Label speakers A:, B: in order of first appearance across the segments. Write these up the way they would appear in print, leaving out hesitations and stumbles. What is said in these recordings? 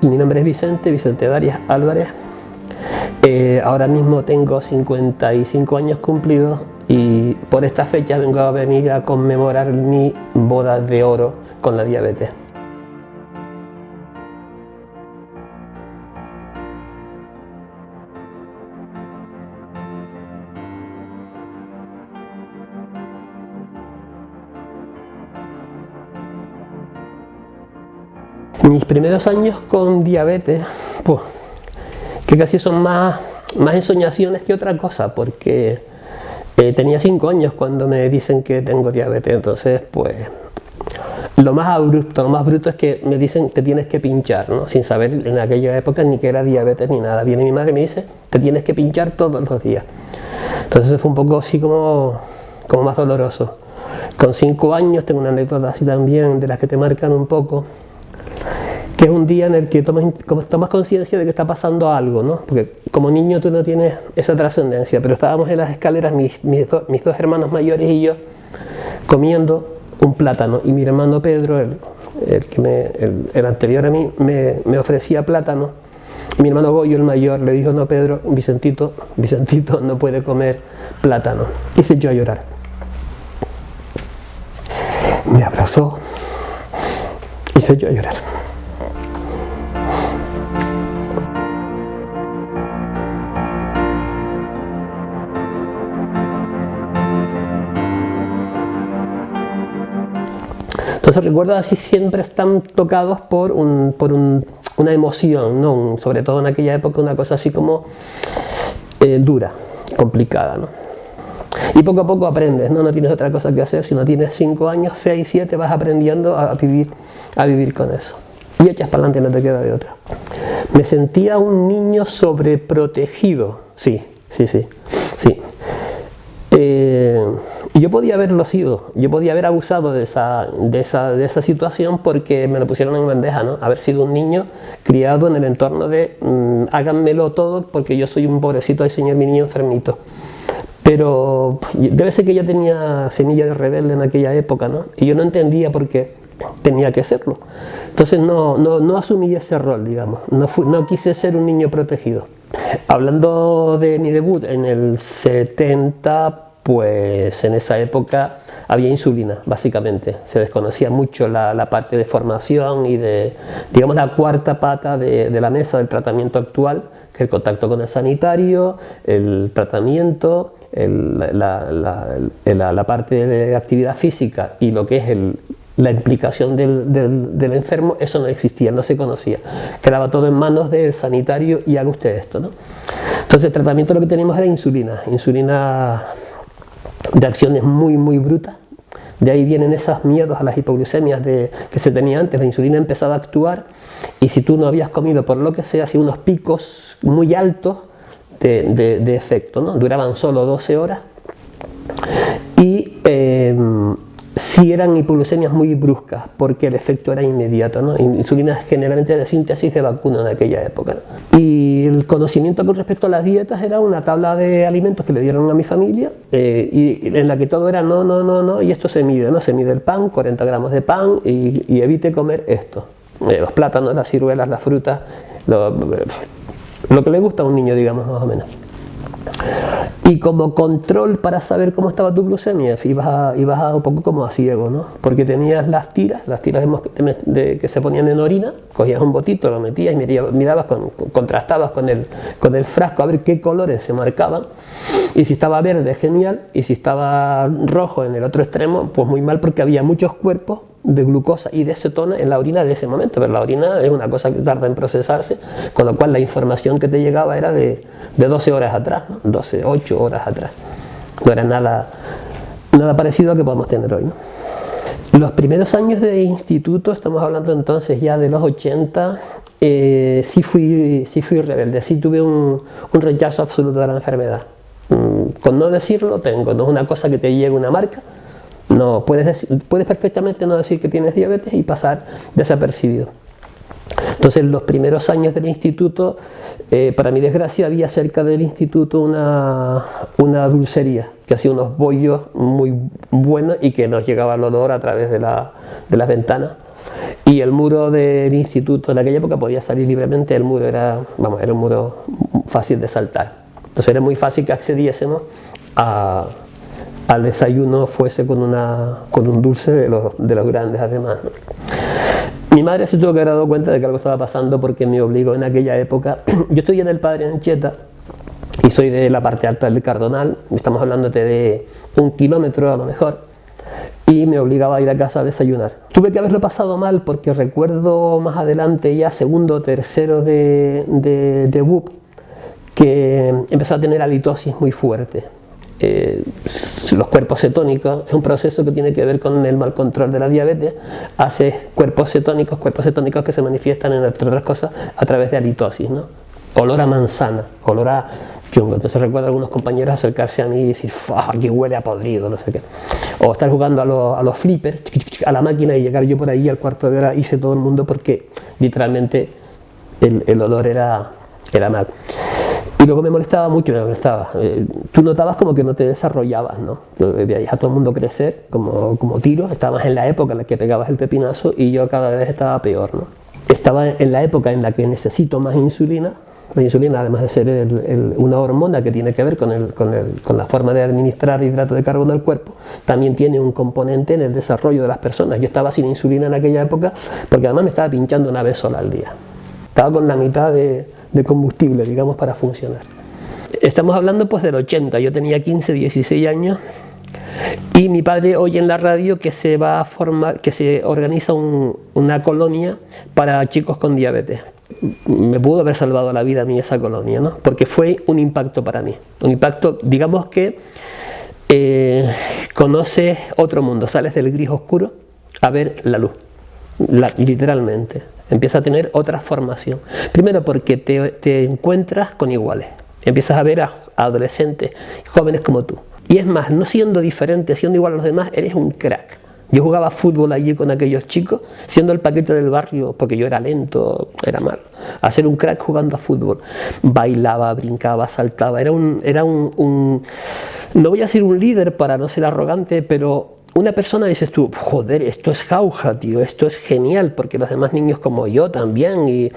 A: Mi nombre es Vicente Darias Álvarez. Ahora mismo tengo 55 años cumplidos y por esta fecha vengo a venir a conmemorar mi boda de oro con la diabetes. Mis primeros años con diabetes, pues, que casi son más ensoñaciones que otra cosa, porque tenía 5 años cuando me dicen que tengo diabetes. Entonces, pues, lo más bruto es que me dicen te tienes que pinchar, ¿no? Sin saber en aquella época ni que era diabetes ni nada. Viene mi madre y me dice te tienes que pinchar todos los días. Entonces fue un poco así como más doloroso. Con 5 años tengo una anécdota así también, de las que te marcan un poco, que es un día en el que tomas conciencia de que está pasando algo, ¿no? Porque como niño tú no tienes esa trascendencia, pero estábamos en las escaleras, mis dos hermanos mayores y yo, comiendo un plátano, y mi hermano Pedro, el anterior a mí, me ofrecía plátano, y mi hermano Goyo, el mayor, le dijo: no, Pedro, Vicentito no puede comer plátano. Y se echó a llorar. Me abrazó y se echó a llorar. Entonces recuerdo así, siempre están tocados por una emoción, ¿no? Sobre todo en aquella época, una cosa así como dura, complicada, ¿no? Y poco a poco aprendes, ¿no? No tienes otra cosa que hacer. Si no tienes 5 años, 6, 7, vas aprendiendo a vivir con eso. Y echas para adelante, no te queda de otra. Me sentía un niño sobreprotegido, sí. Y yo podía haberlo sido, yo podía haber abusado de esa situación, porque me lo pusieron en bandeja, ¿no? Haber sido un niño criado en el entorno de háganmelo todo porque yo soy un pobrecito, ay señor, mi niño enfermito. Pero debe ser que ya tenía semilla de rebelde en aquella época, ¿no? Y yo no entendía por qué tenía que serlo. Entonces no asumí ese rol, digamos, no quise ser un niño protegido. Hablando de mi debut en el 70, pues en esa época había insulina, básicamente. Se desconocía mucho la parte de formación y de, digamos, la cuarta pata de la mesa del tratamiento actual, que es el contacto con el sanitario, el tratamiento, la parte de actividad física y lo que es la implicación del enfermo. Eso no existía, no se conocía. Quedaba todo en manos del sanitario y haga usted esto, ¿no? Entonces el tratamiento lo que teníamos era insulina de acciones muy brutas. De ahí vienen esos miedos a las hipoglucemias que se tenía antes. La insulina empezaba a actuar y si tú no habías comido por lo que sea, hacía unos picos muy altos de efecto, ¿no? Duraban solo 12 horas y sí eran hipoglucemias muy bruscas, porque el efecto era inmediato, ¿no? Insulina generalmente de síntesis de vacuna en aquella época, ¿no? Y el conocimiento con respecto a las dietas era una tabla de alimentos que le dieron a mi familia, y en la que todo era no, y esto se mide, ¿no? Se mide el pan, 40 gramos de pan, y evite comer esto. Los plátanos, las ciruelas, las frutas, lo que le gusta a un niño, digamos, más o menos. Y como control para saber cómo estaba tu glucemia, ibas un poco como a ciego, ¿no? Porque tenías las tiras que se ponían en orina, cogías un botito, lo metías y mirabas, contrastabas con el frasco a ver qué colores se marcaban, y si estaba verde, genial, y si estaba rojo en el otro extremo, pues muy mal, porque había muchos cuerpos de glucosa y de cetona en la orina de ese momento. Pero la orina es una cosa que tarda en procesarse, con lo cual la información que te llegaba era de 12 horas atrás, ¿no? 8 horas atrás. No era nada parecido a lo que podemos tener hoy, ¿no? Los primeros años de instituto, estamos hablando entonces ya de los 80, sí fui rebelde, sí tuve un rechazo absoluto de la enfermedad. Con no decirlo tengo, no es una cosa que te llegue una marca. No, puedes perfectamente no decir que tienes diabetes y pasar desapercibido. Entonces, los primeros años del instituto, para mi desgracia, había cerca del instituto una dulcería que hacía unos bollos muy buenos y que nos llegaba el olor a través de las ventanas. y el muro del instituto en aquella época podía salir libremente, el muro era, vamos, era un muro fácil de saltar. Entonces era muy fácil que accediésemos al desayuno, fuese con un dulce de los grandes además, ¿no? Mi madre se tuvo que haber dado cuenta de que algo estaba pasando porque me obligó en aquella época. Yo estoy en el Padre Anchieta y soy de la parte alta del Cardonal, estamos hablando de 1 kilómetro a lo mejor, y me obligaba a ir a casa a desayunar. Tuve que haberlo pasado mal porque recuerdo más adelante, ya segundo o tercero de BUP, que empezó a tener halitosis muy fuerte. Los cuerpos cetónicos es un proceso que tiene que ver con el mal control de la diabetes. Hace cuerpos cetónicos que se manifiestan, entre otras cosas, a través de halitosis, ¿no? Olor a manzana, olor a chungo. Entonces recuerdo a algunos compañeros acercarse a mí y decir, aquí huele a podrido, no sé qué. O estar jugando a los flippers, a la máquina, y llegar yo por ahí al cuarto de hora, hice todo el mundo porque literalmente el olor era mal. Y luego me molestaba mucho, tú notabas como que no te desarrollabas, ¿no? Veías a todo el mundo crecer como tiros, estabas en la época en la que pegabas el pepinazo y yo cada vez estaba peor, ¿no? Estaba en la época en la que necesito más insulina. La insulina, además de ser una hormona que tiene que ver con la forma de administrar hidrato de carbono al cuerpo, también tiene un componente en el desarrollo de las personas. Yo estaba sin insulina en aquella época porque además me estaba pinchando una vez sola al día. Estaba con la mitad de combustible, digamos, para funcionar. Estamos hablando pues del 80, yo tenía 15, 16 años y mi padre oye en la radio que se va a formar, que se organiza una colonia para chicos con diabetes. Me pudo haber salvado la vida a mí esa colonia, ¿no? Porque fue un impacto para mí, un impacto, digamos que conoces otro mundo, sales del gris oscuro a ver la luz, literalmente. Empiezas a tener otra formación. Primero porque te encuentras con iguales. Empiezas a ver a adolescentes, jóvenes como tú. Y es más, no siendo diferente, siendo igual a los demás, eres un crack. Yo jugaba fútbol allí con aquellos chicos, siendo el paquete del barrio, porque yo era lento, era malo. A ser un crack jugando a fútbol. Bailaba, brincaba, saltaba. Era un no voy a decir un líder para no ser arrogante, pero una persona, dices tú, joder, esto es jauja, tío, esto es genial, porque los demás niños como yo también, y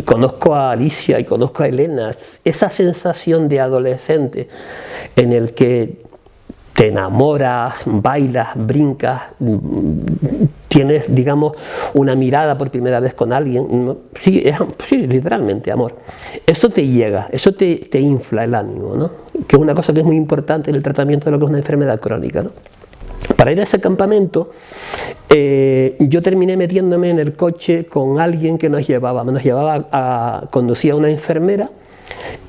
A: conozco a Alicia y conozco a Elena, esa sensación de adolescente en el que te enamoras, bailas, brincas, tienes, digamos, una mirada por primera vez con alguien, ¿no? Sí, literalmente, amor. Eso te llega, eso te infla el ánimo, ¿no? Que es una cosa que es muy importante en el tratamiento de lo que es una enfermedad crónica, ¿no? Para ir a ese campamento, yo terminé metiéndome en el coche con alguien que nos llevaba conducía a una enfermera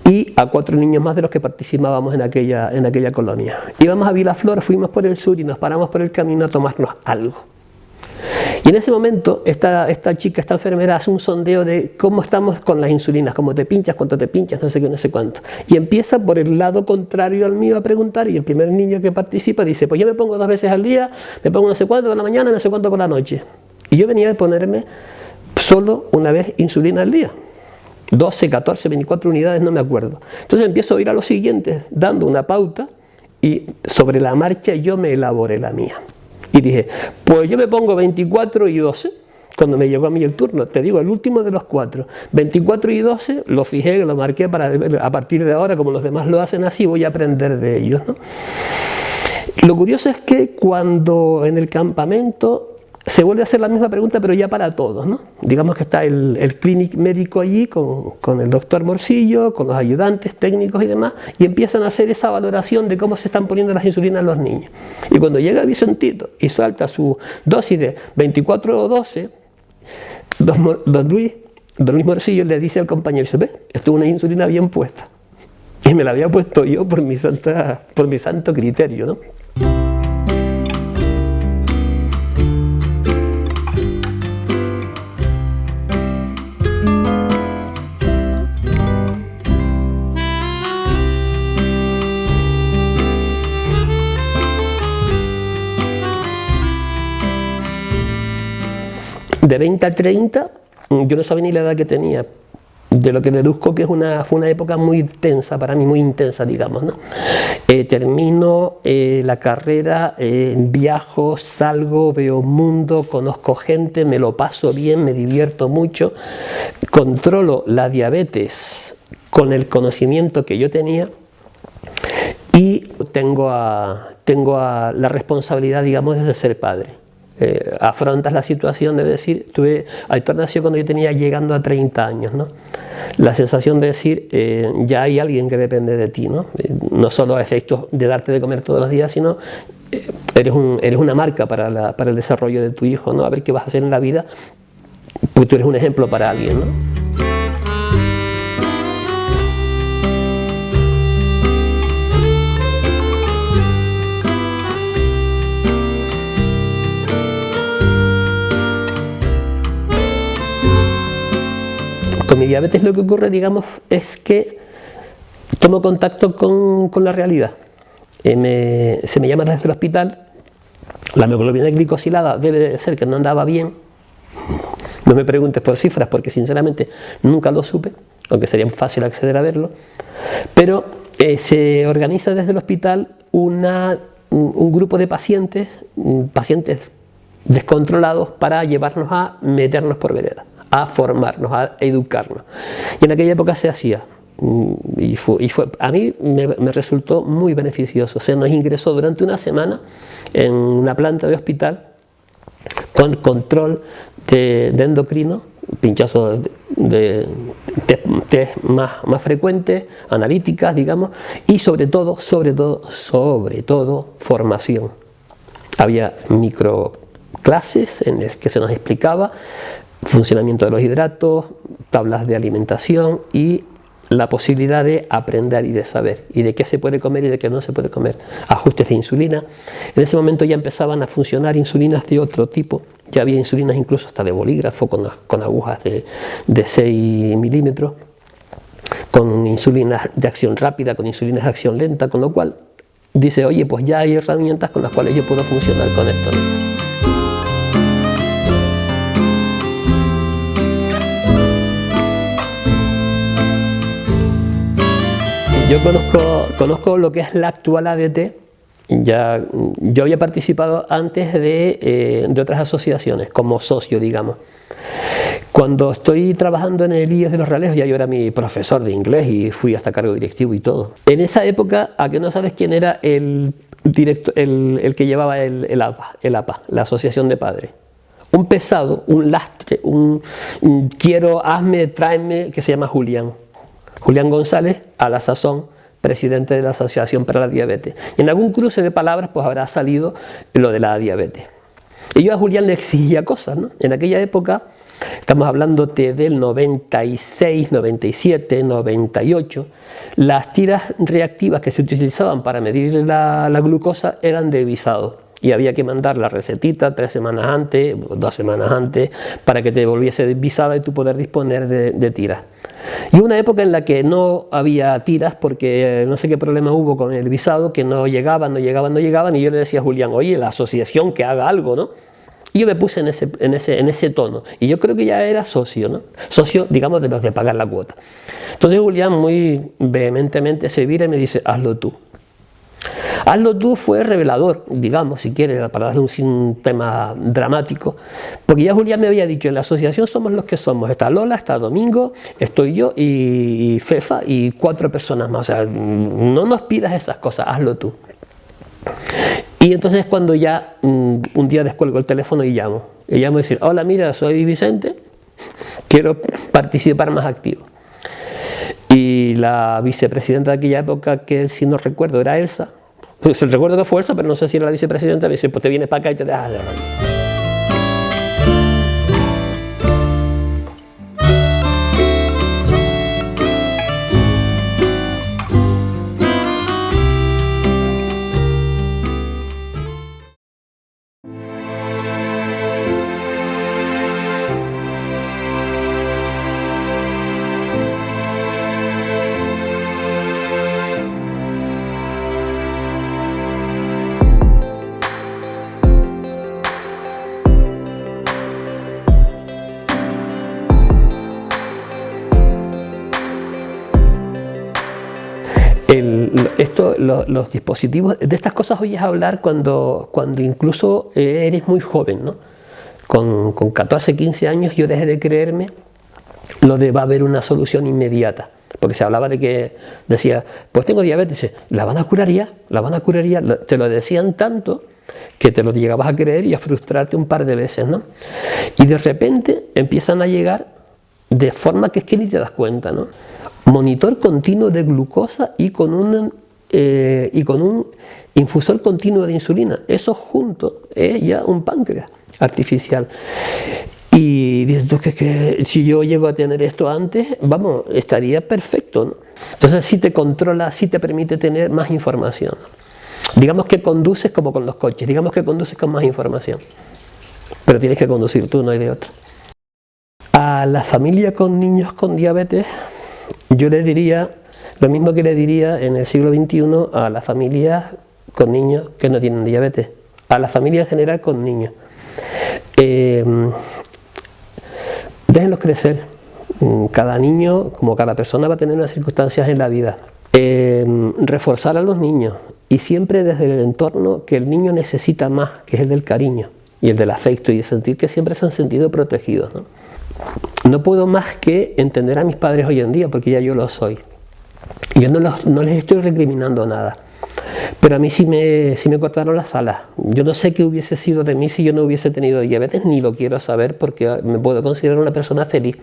A: y a 4 niños más de los que participábamos en aquella colonia. Íbamos a Vilaflor, fuimos por el sur y nos paramos por el camino a tomarnos algo. Y en ese momento esta chica, esta enfermera, hace un sondeo de cómo estamos con las insulinas, cómo te pinchas, cuánto te pinchas, no sé qué, no sé cuánto. Y empieza por el lado contrario al mío a preguntar, y el primer niño que participa dice, pues yo me pongo 2 veces al día, me pongo no sé cuánto por la mañana, no sé cuánto por la noche. Y yo venía de ponerme solo una vez insulina al día. 12, 14, 24 unidades, no me acuerdo. Entonces empiezo a ir a los siguientes, dando una pauta, y sobre la marcha yo me elaboré la mía. Y dije, pues yo me pongo 24 y 12, cuando me llegó a mí el turno, te digo, el último de los 4. 24 y 12, lo fijé, lo marqué para a partir de ahora, como los demás lo hacen así, voy a aprender de ellos, ¿no? Lo curioso es que cuando en el campamento se vuelve a hacer la misma pregunta, pero ya para todos, ¿no? Digamos que está el clínico médico allí con el doctor Morcillo, con los ayudantes técnicos y demás, y empiezan a hacer esa valoración de cómo se están poniendo las insulinas los niños. Y cuando llega Vicentito y salta su dosis de 24 o 12, don Luis Morcillo le dice al compañero, dice, ve, esto es una insulina bien puesta. Y me la había puesto yo por mi santo criterio, ¿no? De 20 a 30, yo no sabía ni la edad que tenía. de lo que deduzco que fue una época muy tensa, para mí muy intensa, digamos, ¿no? Termino la carrera, viajo, salgo, veo mundo, conozco gente, me lo paso bien, me divierto mucho, controlo la diabetes con el conocimiento que yo tenía y tengo la responsabilidad, digamos, de ser padre. Afrontas la situación de decir, Aitor nació cuando yo tenía llegando a 30 años, ¿no? La sensación de decir, ya hay alguien que depende de ti, ¿no? No solo a efectos de darte de comer todos los días, sino eres una marca para el desarrollo de tu hijo, ¿no? A ver qué vas a hacer en la vida, pues tú eres un ejemplo para alguien, ¿no? Con mi diabetes lo que ocurre, digamos, es que tomo contacto con la realidad. Se me llama desde el hospital, la hemoglobina glicosilada debe de ser que no andaba bien. No me preguntes por cifras porque sinceramente nunca lo supe, aunque sería fácil acceder a verlo. Pero se organiza desde el hospital un grupo de pacientes descontrolados para llevarnos a meternos por vereda, a formarnos, a educarnos. Y en aquella época se hacía. A mí me resultó muy beneficioso. Se nos ingresó durante una semana en una planta de hospital con control de endocrino, pinchazos de test más frecuentes, analíticas, digamos, y sobre todo, formación. Había microclases en las que se nos explicaba funcionamiento de los hidratos, tablas de alimentación y la posibilidad de aprender y de saber, y de qué se puede comer y de qué no se puede comer. Ajustes de insulina. En ese momento ya empezaban a funcionar insulinas de otro tipo, ya había insulinas incluso hasta de bolígrafo, con agujas de 6 milímetros, con insulinas de acción rápida, con insulinas de acción lenta, con lo cual dice, oye, pues ya hay herramientas con las cuales yo puedo funcionar con esto, ¿no? Yo conozco lo que es la actual ADT. Yo había participado antes de otras asociaciones, como socio, digamos. Cuando estoy trabajando en el IES de Los Realejos, ya yo era mi profesor de inglés y fui hasta cargo directivo y todo. En esa época, ¿a que no sabes quién era el que llevaba el APA, la Asociación de Padres? Un pesado, un lastre, quiero, hazme, tráeme, que se llama Julián González, a la sazón presidente de la Asociación para la Diabetes. Y en algún cruce de palabras pues habrá salido lo de la diabetes. Y yo a Julián le exigía cosas, ¿no? En aquella época, estamos hablando del 96, 97, 98, las tiras reactivas que se utilizaban para medir la glucosa eran de visado. Y había que mandar la recetita 3 semanas antes, 2 semanas antes, para que te volviese visada y tú poder disponer de tiras. Y una época en la que no había tiras porque no sé qué problema hubo con el visado, que no llegaban, y yo le decía a Julián, oye, la asociación que haga algo, ¿no? Y yo me puse en ese tono, y yo creo que ya era socio, ¿no? Socio, digamos, de los de pagar la cuota. Entonces Julián muy vehementemente se vira y me dice, hazlo tú. Hazlo tú fue revelador, digamos, si quieres, para darle un tema dramático, porque ya Julián me había dicho, en la asociación somos los que somos, está Lola, está Domingo, estoy yo y Fefa y 4 personas más, o sea, no nos pidas esas cosas, hazlo tú. Y entonces cuando ya un día descuelgo el teléfono y llamo y decir, hola, mira, soy Vicente, quiero participar más activo. Y la vicepresidenta de aquella época, que si no recuerdo era Elsa, pues recuerdo que fue Elsa, pero no sé si era la vicepresidenta, me dice, pues te vienes para acá y te dejas de rollo. los dispositivos, de estas cosas oyes hablar cuando incluso eres muy joven, ¿no? Con 14, 15 años yo dejé de creerme lo de va a haber una solución inmediata, porque se hablaba de que decía, pues tengo diabetes, la van a curar ya, te lo decían tanto que te lo llegabas a creer y a frustrarte un par de veces, ¿no? Y de repente empiezan a llegar de forma que es que ni te das cuenta, ¿no? Monitor continuo de glucosa y con un infusor continuo de insulina. Eso junto es ya un páncreas artificial. Y dices tú que si yo llego a tener esto antes, vamos, estaría perfecto, ¿no? Entonces sí te controla, sí te permite tener más información. Digamos que conduces como con los coches, digamos que conduces con más información. Pero tienes que conducir tú, no hay de otra. A la familia con niños con diabetes, yo le diría lo mismo que le diría en el siglo XXI a las familias con niños que no tienen diabetes, a la familia en general con niños. Déjenlos crecer. Cada niño, como cada persona, va a tener unas circunstancias en la vida. Reforzar a los niños y siempre desde el entorno que el niño necesita más, que es el del cariño y el del afecto y de sentir que siempre se han sentido protegidos, ¿no? No puedo más que entender a mis padres hoy en día, porque ya yo lo soy. Yo no les estoy recriminando nada, pero a mí sí me cortaron las alas. Yo no sé qué hubiese sido de mí si yo no hubiese tenido diabetes, ni lo quiero saber porque me puedo considerar una persona feliz.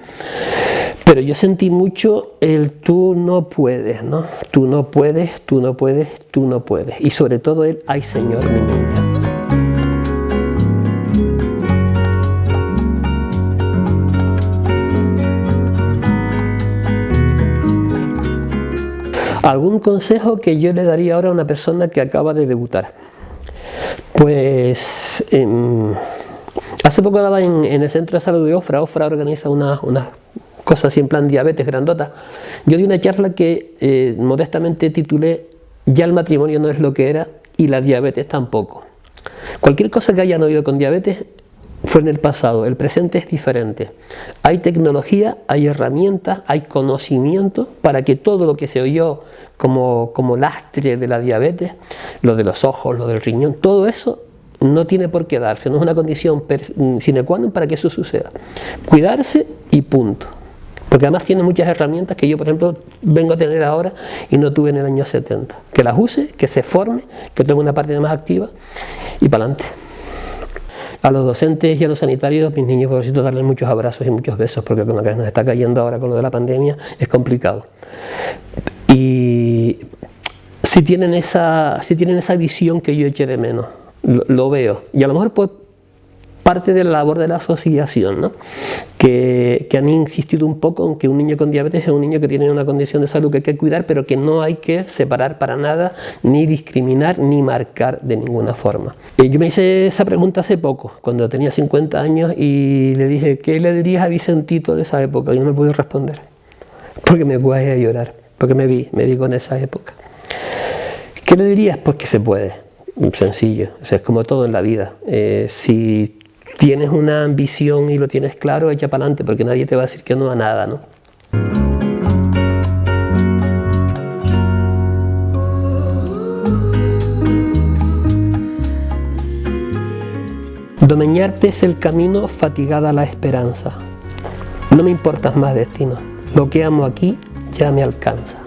A: Pero yo sentí mucho el tú no puedes, ¿no? Tú no puedes, tú no puedes, tú no puedes. Y sobre todo el ay Señor, mi niña. ¿Algún consejo que yo le daría ahora a una persona que acaba de debutar? Pues hace poco daba en el centro de salud de Ofra. Ofra organiza unas cosas así en plan diabetes grandota. Yo di una charla que modestamente titulé Ya el matrimonio no es lo que era y la diabetes tampoco. Cualquier cosa que hayan oído con diabetes fue en el pasado, el presente es diferente. Hay tecnología, hay herramientas, hay conocimiento para que todo lo que se oyó como lastre de la diabetes, lo de los ojos, lo del riñón, todo eso no tiene por qué darse, no es una condición sine qua non para que eso suceda. Cuidarse y punto. Porque además tiene muchas herramientas que yo, por ejemplo, vengo a tener ahora y no tuve en el año 70. Que las use, que se forme, que tome una parte más activa y para adelante. A los docentes y a los sanitarios, mis niños, por cierto, darles muchos abrazos y muchos besos, porque con lo que nos está cayendo ahora con lo de la pandemia es complicado. Y si tienen esa visión que yo eché de menos, lo veo. Y a lo mejor por parte de la labor de la asociación, ¿no? que han insistido un poco en que un niño con diabetes es un niño que tiene una condición de salud que hay que cuidar, pero que no hay que separar para nada, ni discriminar, ni marcar de ninguna forma. Yo me hice esa pregunta hace poco, cuando tenía 50 años, y le dije, ¿qué le dirías a Vicentito de esa época? Y no me pude responder, porque me puse a llorar, porque me vi con esa época. ¿Qué le dirías? Pues que se puede, sencillo, o sea, es como todo en la vida. Si tienes una ambición y lo tienes claro, echa para adelante, porque nadie te va a decir que no a nada, ¿no? Domeñarte es el camino, fatigada la esperanza. No me importas más destino, lo que amo aquí ya me alcanza.